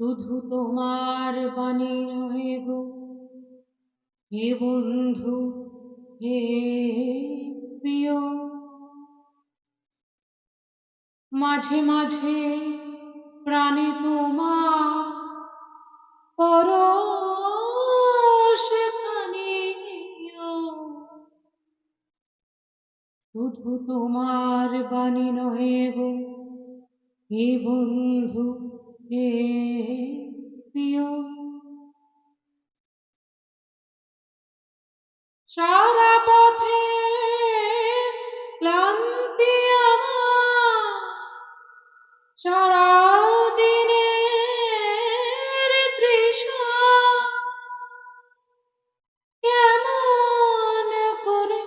শুধু তোমার বাণী নহে গো হে বন্ধু হে প্রিয়, মাঝে মাঝে প্রাণে তোমার পরশ পানিও। শুধু তোমার বাণী নহে গো হে বন্ধু হে প্রিয়, সারা পথে ক্লান্তি আমার, সারা দিনের তৃষা কেমন করে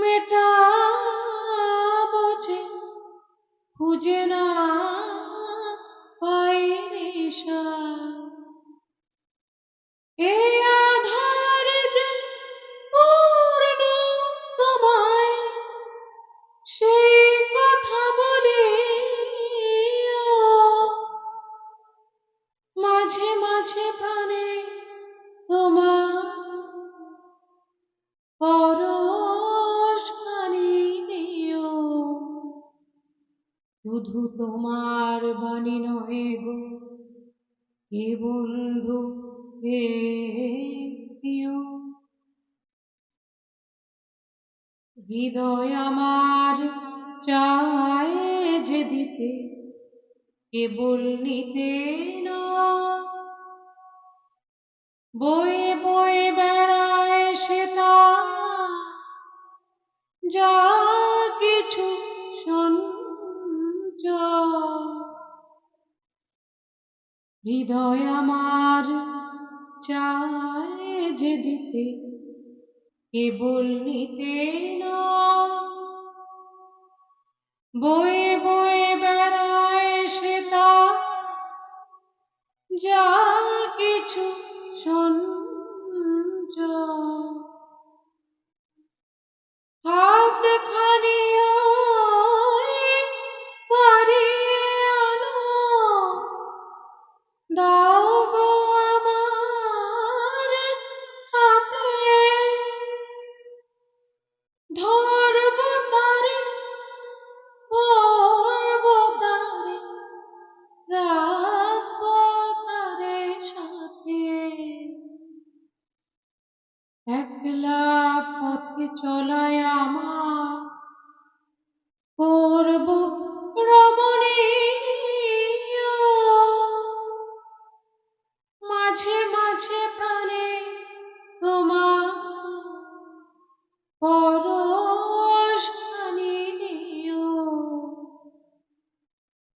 মেটাবো যে খুঁজে না পাই দিশা। এই আধার যে পূর্ণ তোমায়, সেই কথা বলি মাঝে মাঝে প্রাণে তোমার পরশ খানি দিও। শুধু তোমার বাণী নহে গো হে বন্ধু হে প্রিয়, হৃদয় আমার চায় যে দিতে কেবল নিতে না, বয়ে বয়ে বেড়ায় সে তা যা কিছু সঞ্চয়। হৃদয় আমার চায় যে দিতে কেবল নিতে না, বয়ে বয়ে বেড়ায় সে তা যা কিছু সঞ্চয়। হাত খানি পারিয়ে আনো, দাও গো আমার হাতে, ধরব তারে ধরব তারে, রাখব তারে সাথে। একলা পথে চলায় আমার করব রমণীয়, মাঝে মাঝে প্রাণে তোমার পরশ খানি দিও।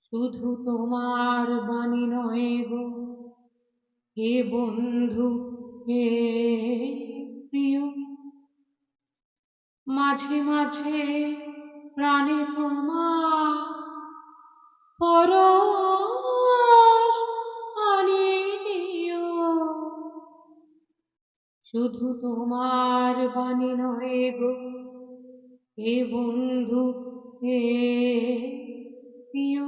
শুধু তোমার বাণী নহে গো হে বন্ধু হে প্রিয়, মাঝে মাঝে প্রাণে তোমার পরশ খানি দিও। শুধু তোমার বাণী নহে গো হে বন্ধু হে প্রিয়।